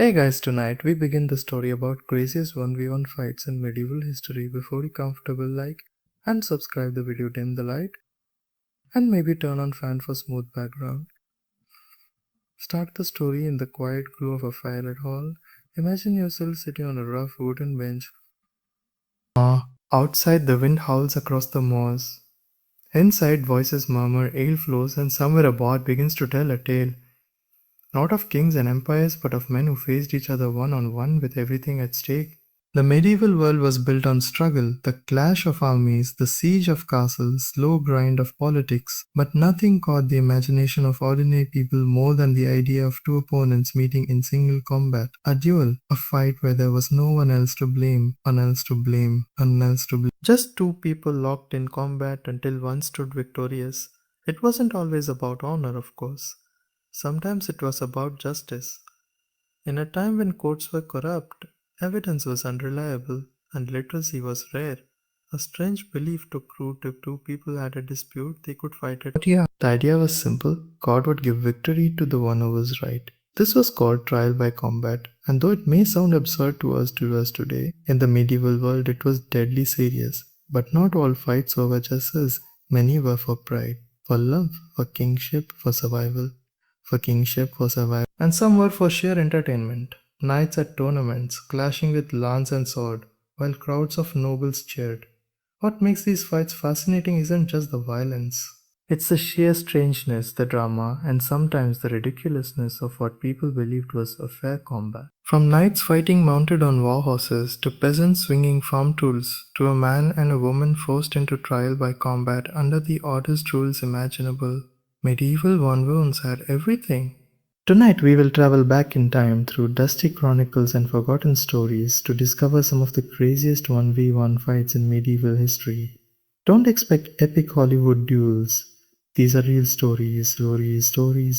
Hey guys, tonight we begin the story about craziest 1v1 fights in medieval history. Before you comfortable like and subscribe the video, dim the light and maybe turn on fan for smooth background. Start the story in the quiet glow of a firelit hall. Imagine yourself sitting on a rough wooden bench. Outside the wind howls across the moors. Inside voices murmur, ale flows, and somewhere a bard begins to tell a tale. Not of kings and empires, but of men who faced each other one on one with everything at stake. The medieval world was built on struggle, the clash of armies, the siege of castles, slow grind of politics, but nothing caught the imagination of ordinary people more than the idea of two opponents meeting in single combat. A duel, a fight where there was no one else to blame, none else to blame, none else to blame. Just two people locked in combat until one stood victorious. It wasn't always about honor, of course. Sometimes it was about justice. In a time when courts were corrupt, evidence was unreliable, and literacy was rare, a strange belief took root: if two people had a dispute, they could fight it. But yeah, the idea was simple: God would give victory to the one who was right. This was called trial by combat, and though it may sound absurd to us today, in the medieval world it was deadly serious. But not all fights were justice. Many were for pride, for love, for kingship, for survival, and some were for sheer entertainment. Knights at tournaments, clashing with lance and sword, while crowds of nobles cheered. What makes these fights fascinating isn't just the violence. It's the sheer strangeness, the drama, and sometimes the ridiculousness of what people believed was a fair combat. From knights fighting mounted on war horses, to peasants swinging farm tools, to a man and a woman forced into trial by combat under the oddest rules imaginable, medieval one had everything. Tonight we will travel back in time through dusty chronicles and forgotten stories to discover some of the craziest 1v1 fights in medieval history. Don't expect epic Hollywood duels. These are real stories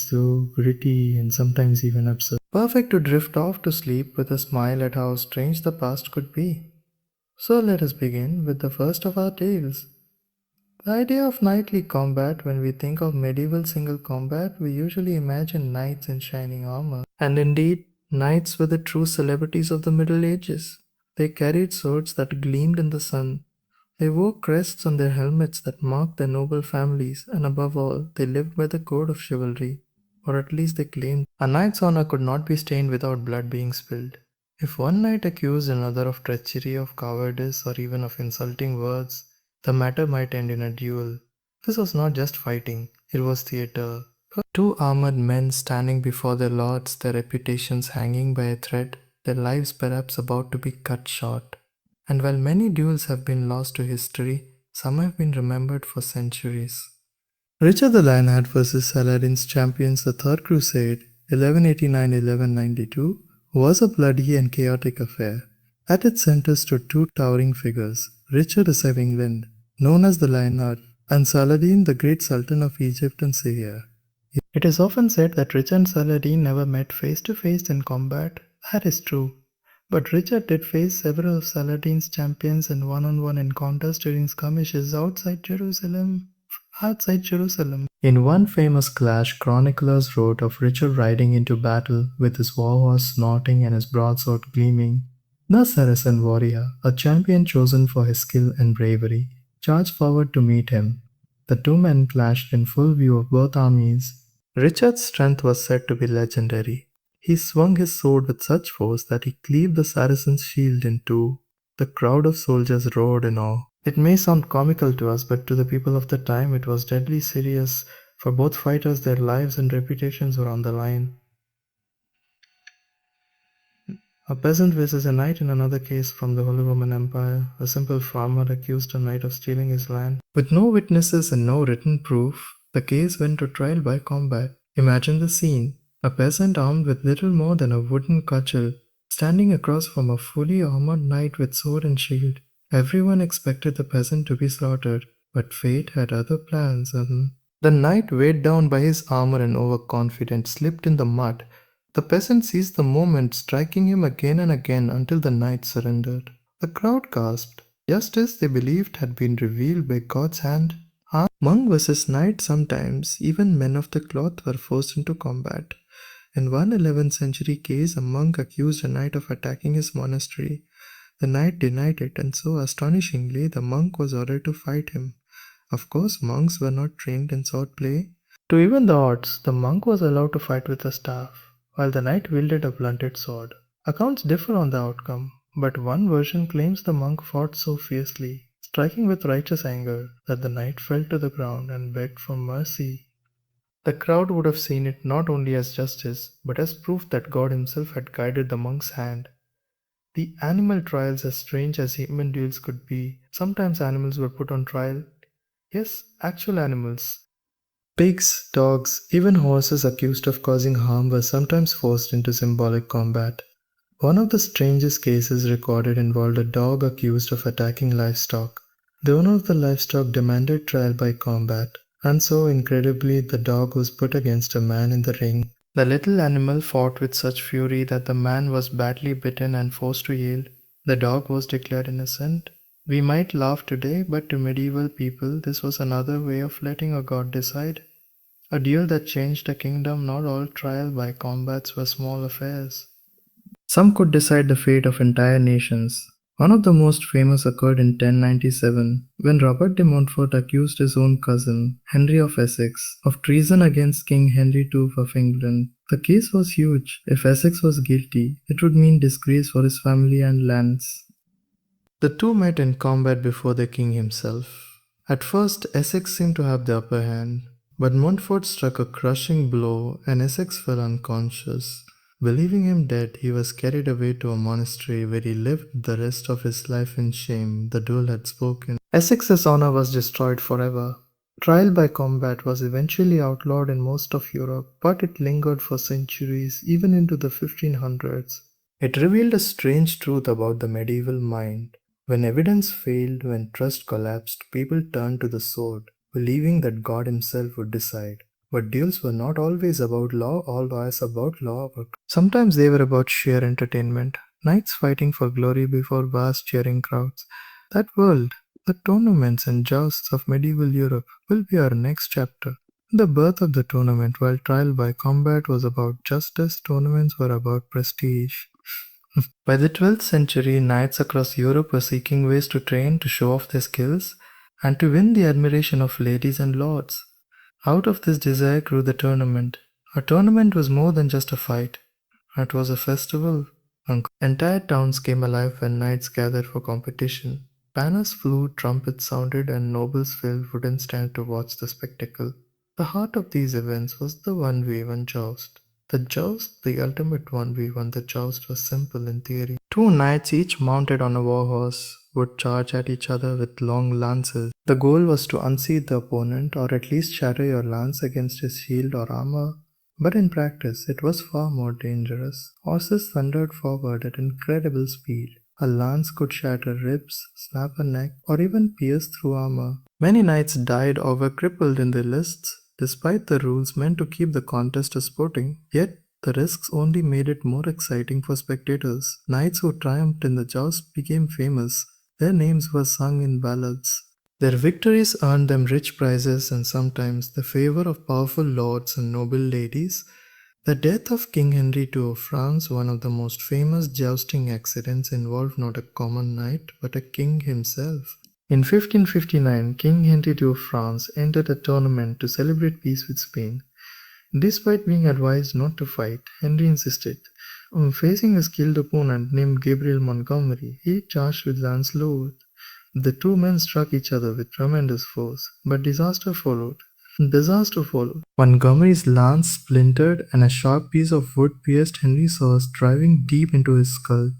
so gritty and sometimes even absurd. Perfect to drift off to sleep with a smile at how strange the past could be. So let us begin with the first of our tales. The idea of knightly combat: when we think of medieval single combat, we usually imagine knights in shining armor. And indeed, knights were the true celebrities of the Middle Ages. They carried swords that gleamed in the sun. They wore crests on their helmets that marked their noble families, and above all, they lived by the code of chivalry. Or at least they claimed. A knight's honor could not be stained without blood being spilled. If one knight accused another of treachery, of cowardice, or even of insulting words, the matter might end in a duel. This was not just fighting, it was theater. Two armored men standing before their lords, their reputations hanging by a thread, their lives perhaps about to be cut short. And while many duels have been lost to history, some have been remembered for centuries. Richard the Lionheart versus Saladin's champions, the Third Crusade, 1189–1192, was a bloody and chaotic affair. At its center stood two towering figures: Richard the of England, known as the Lionheart, and Saladin, the great Sultan of Egypt and Syria. It is often said that Richard and Saladin never met face to face in combat. That is true. But Richard did face several of Saladin's champions in one-on-one encounters during skirmishes outside Jerusalem. In one famous clash, chroniclers wrote of Richard riding into battle with his warhorse snorting and his broadsword gleaming. The Saracen warrior, a champion chosen for his skill and bravery, charged forward to meet him. The two men clashed in full view of both armies. Richard's strength was said to be legendary. He swung his sword with such force that he cleaved the Saracen's shield in two. The crowd of soldiers roared in awe. It may sound comical to us, but to the people of the time it was deadly serious. For both fighters, their lives and reputations were on the line. A peasant versus a knight in another case from the Holy Roman Empire. A simple farmer accused a knight of stealing his land. With no witnesses and no written proof, the case went to trial by combat. Imagine the scene. A peasant armed with little more than a wooden cudgel, standing across from a fully armored knight with sword and shield. Everyone expected the peasant to be slaughtered, but fate had other plans. The knight, weighed down by his armor and overconfident, slipped in the mud. The peasant seized the moment, striking him again and again until the knight surrendered. The crowd gasped. Justice, they believed, had been revealed by God's hand. Monk versus knight. Sometimes even men of the cloth were forced into combat. In one 11th century case, a monk accused a knight of attacking his monastery. The knight denied it, and so astonishingly, the monk was ordered to fight him. Of course, monks were not trained in sword play. To even the odds, the monk was allowed to fight with a staff, while the knight wielded a blunted sword. Accounts differ on the outcome, but one version claims the monk fought so fiercely, striking with righteous anger, that the knight fell to the ground and begged for mercy. The crowd would have seen it not only as justice, but as proof that God Himself had guided the monk's hand. The animal trials, as strange as human duels could be, sometimes animals were put on trial. Yes, actual animals. Pigs, dogs, even horses accused of causing harm were sometimes forced into symbolic combat. One of the strangest cases recorded involved a dog accused of attacking livestock. The owner of the livestock demanded trial by combat, and so incredibly, the dog was put against a man in the ring. The little animal fought with such fury that the man was badly bitten and forced to yield. The dog was declared innocent. We might laugh today, but to medieval people, this was another way of letting a god decide. A duel that changed a kingdom, not all trial by combats were small affairs. Some could decide the fate of entire nations. One of the most famous occurred in 1097, when Robert de Montfort accused his own cousin, Henry of Essex, of treason against King Henry II of England. The case was huge. If Essex was guilty, it would mean disgrace for his family and lands. The two met in combat before the king himself. At first, Essex seemed to have the upper hand, but Montfort struck a crushing blow and Essex fell unconscious. Believing him dead, he was carried away to a monastery where he lived the rest of his life in shame. The duel had spoken. Essex's honor was destroyed forever. Trial by combat was eventually outlawed in most of Europe, but it lingered for centuries, even into the 1500s. It revealed a strange truth about the medieval mind. When evidence failed, when trust collapsed, people turned to the sword, believing that God Himself would decide. But duels were not always about law, always about law. Sometimes they were about sheer entertainment, knights fighting for glory before vast cheering crowds. That world, the tournaments and jousts of medieval Europe, will be our next chapter. The birth of the tournament, while trial by combat was about justice, tournaments were about prestige. By the 12th century, knights across Europe were seeking ways to train, to show off their skills, and to win the admiration of ladies and lords. Out of this desire grew the tournament. A tournament was more than just a fight, it was a festival. Entire towns came alive when knights gathered for competition. Banners flew, trumpets sounded, and nobles filled wooden stands to watch the spectacle. The heart of these events was the 1v1 joust. The joust, the ultimate 1v1, the joust was simple in theory. Two knights, each mounted on a war horse, would charge at each other with long lances. The goal was to unseat the opponent or at least shatter your lance against his shield or armor. But in practice, it was far more dangerous. Horses thundered forward at incredible speed. A lance could shatter ribs, snap a neck, or even pierce through armor. Many knights died or were crippled in the lists, despite the rules meant to keep the contest sporting. Yet, the risks only made it more exciting for spectators. Knights who triumphed in the joust became famous. Their names were sung in ballads. Their victories earned them rich prizes and sometimes the favor of powerful lords and noble ladies. The death of King Henry II of France, one of the most famous jousting accidents, involved not a common knight but a king himself. In 1559, King Henry II of France entered a tournament to celebrate peace with Spain. Despite being advised not to fight, Henry insisted. Facing a skilled opponent named Gabriel Montgomery, he charged with lance lowered. The two men struck each other with tremendous force, but disaster followed. Disaster followed. Montgomery's lance splintered and a sharp piece of wood pierced Henry's horse, driving deep into his skull.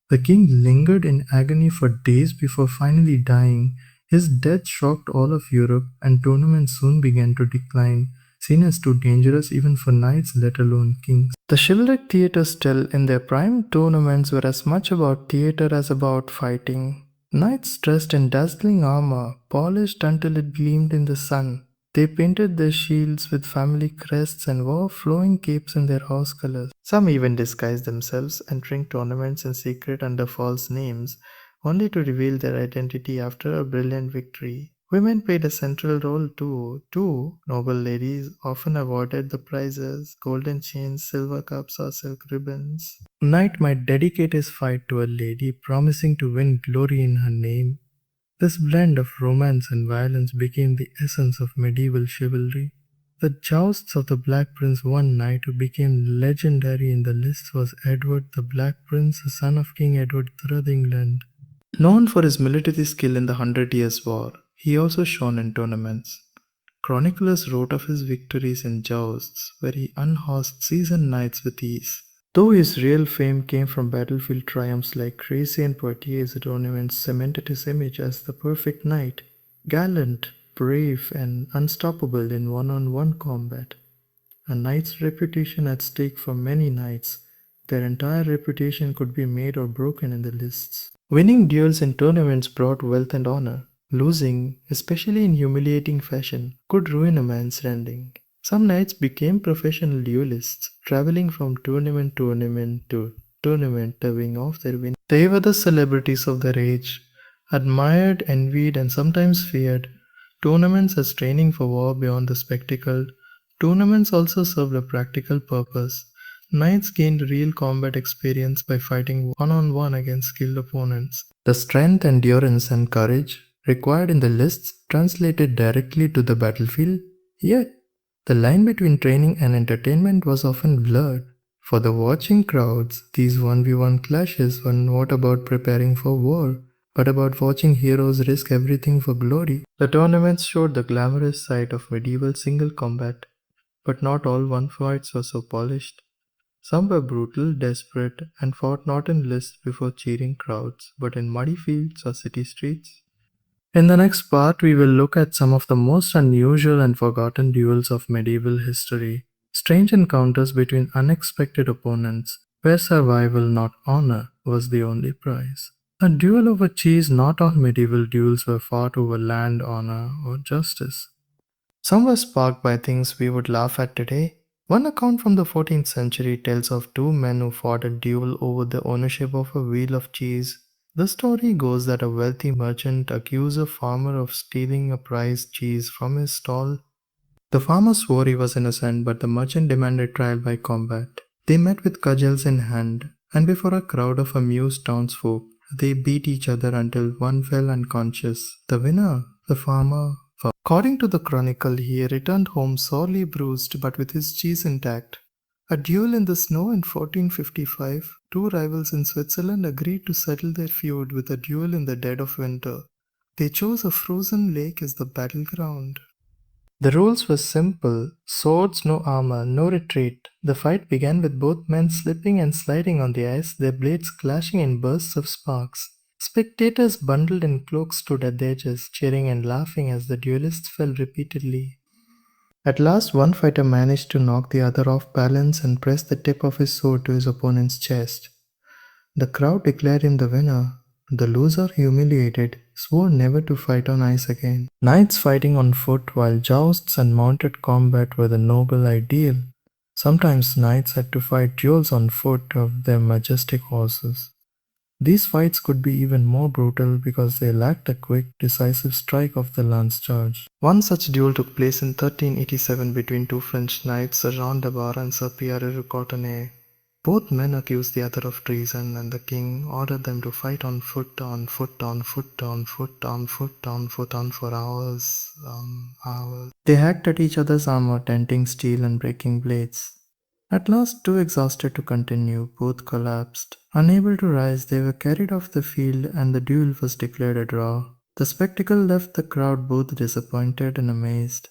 The king lingered in agony for days before finally dying. His death shocked all of Europe, and tournaments soon began to decline, seen as too dangerous even for knights, let alone kings. The chivalric theatres still in their prime tournaments were as much about theatre as about fighting. Knights dressed in dazzling armor, polished until it gleamed in the sun. They painted their shields with family crests and wore flowing capes in their house colors. Some even disguised themselves, entering tournaments in secret under false names, only to reveal their identity after a brilliant victory. Women played a central role too. Two noble ladies often awarded the prizes golden chains, silver cups, or silk ribbons. A knight might dedicate his fight to a lady, promising to win glory in her name. This blend of romance and violence became the essence of medieval chivalry. The jousts of the Black Prince one knight who became legendary in the lists was Edward the Black Prince, the son of King Edward III of England. Known for his military skill in the Hundred Years' War, he also shone in tournaments. Chroniclers wrote of his victories in jousts, where he unhorsed seasoned knights with ease. Though his real fame came from battlefield triumphs like Crécy and Poitiers, the tournaments cemented his image as the perfect knight, gallant, brave, and unstoppable in one-on-one combat. A knight's reputation at stake for many knights, their entire reputation could be made or broken in the lists. Winning duels in tournaments brought wealth and honor. Losing, especially in humiliating fashion, could ruin a man's standing. Some knights became professional duelists, traveling from tournament to tournament, showing off their win. They were the celebrities of their age, admired, envied, and sometimes feared. Tournaments as training for war beyond the spectacle. Tournaments also served a practical purpose. Knights gained real combat experience by fighting one on one against skilled opponents. The strength, endurance, and courage required in the lists translated directly to the battlefield, yet the line between training and entertainment was often blurred. For the watching crowds, these 1v1 clashes were not about preparing for war, but about watching heroes risk everything for glory. The tournaments showed the glamorous side of medieval single combat, but not all one fights were so polished. Some were brutal, desperate, and fought not in lists before cheering crowds, but in muddy fields or city streets. In the next part, we will look at some of the most unusual and forgotten duels of medieval history, strange encounters between unexpected opponents, where survival, not honor, was the only prize. A duel over cheese, not all medieval duels were fought over land, honor, or justice. Some were sparked by things we would laugh at today. One account from the 14th century tells of two men who fought a duel over the ownership of a wheel of cheese. The story goes that a wealthy merchant accused a farmer of stealing a prized cheese from his stall. The farmer swore he was innocent, but the merchant demanded trial by combat. They met with cudgels in hand, and before a crowd of amused townsfolk, they beat each other until one fell unconscious. The winner, the farmer. According to the chronicle, he returned home sorely bruised but with his cheese intact. A duel in the snow in 1455, two rivals in Switzerland agreed to settle their feud with a duel in the dead of winter. They chose a frozen lake as the battleground. The rules were simple: swords, no armor, no retreat. The fight began with both men slipping and sliding on the ice, their blades clashing in bursts of sparks. Spectators bundled in cloaks stood at the edges, cheering and laughing as the duelists fell repeatedly. At last, one fighter managed to knock the other off balance and press the tip of his sword to his opponent's chest. The crowd declared him the winner. The loser, humiliated, swore never to fight on ice again. Knights fighting on foot while jousts and mounted combat were the noble ideal. Sometimes knights had to fight duels on foot of their majestic horses. These fights could be even more brutal because they lacked a quick, decisive strike of the lance charge. One such duel took place in 1387 between two French knights, Sir Jean de Bar and Sir Pierre de Courtenay. Both men accused the other of treason, and the king ordered them to fight on foot, on foot, on foot, on foot, on foot, on foot, on for hours, on hours. They hacked at each other's armor, denting steel and breaking blades. At last, too exhausted to continue, both collapsed. Unable to rise, they were carried off the field, and the duel was declared a draw. The spectacle left the crowd both disappointed and amazed.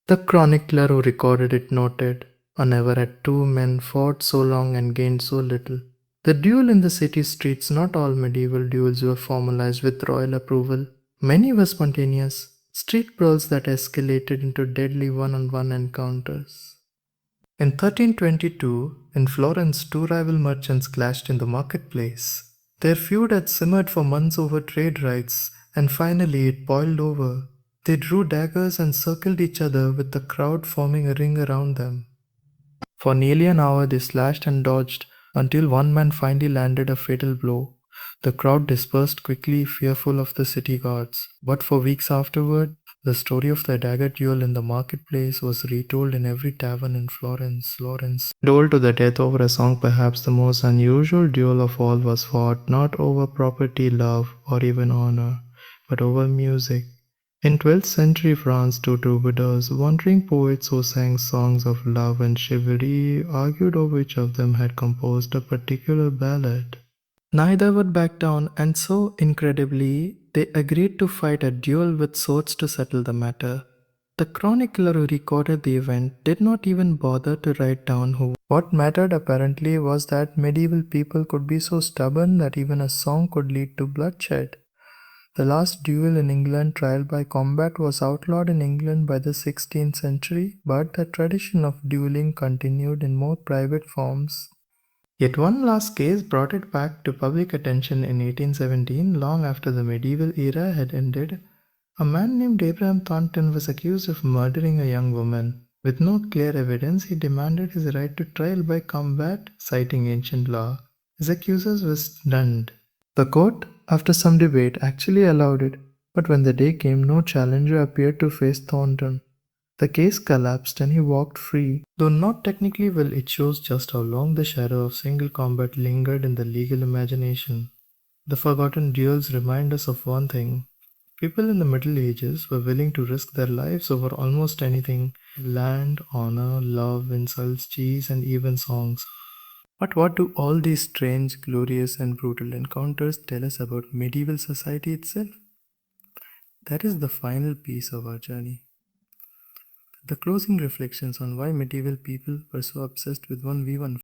The chronicler who recorded it noted, never had two men fought so long and gained so little. The duel in the city streets, not all medieval duels were formalized with royal approval. Many were spontaneous, street brawls that escalated into deadly one-on-one encounters. In 1322, in Florence, two rival merchants clashed in the marketplace. Their feud had simmered for months over trade rights, and finally it boiled over. They drew daggers and circled each other, with the crowd forming a ring around them. For nearly an hour they slashed and dodged until one man finally landed a fatal blow. The crowd dispersed quickly, fearful of the city guards. But for weeks afterward, the story of the dagger duel in the marketplace was retold in every tavern in Florence. Told to the death over a song, perhaps the most unusual duel of all was fought not over property, love, or even honor, but over music. In 12th century France, two troubadours, wandering poets who sang songs of love and chivalry, argued over which of them had composed a particular ballad. Neither would back down, and so incredibly, they agreed to fight a duel with swords to settle the matter. The chronicler who recorded the event did not even bother to write down who. What mattered apparently was that medieval people could be so stubborn that even a song could lead to bloodshed. The last duel in England, trial by combat, was outlawed in England by the 16th century, but the tradition of dueling continued in more private forms. Yet one last case brought it back to public attention in 1817, long after the medieval era had ended. A man named Abraham Thornton was accused of murdering a young woman. With no clear evidence, he demanded his right to trial by combat, citing ancient law. His accusers were stunned. The court, after some debate, actually allowed it, but when the day came, no challenger appeared to face Thornton. The case collapsed and he walked free. Though not technically, well, it shows just how long the shadow of single combat lingered in the legal imagination. The forgotten duels remind us of one thing. People in the Middle Ages were willing to risk their lives over almost anything: land, honor, love, insults, cheese, and even songs. But what do all these strange, glorious, and brutal encounters tell us about medieval society itself? That is the final piece of our journey. The closing reflections on why medieval people were so obsessed with 1v1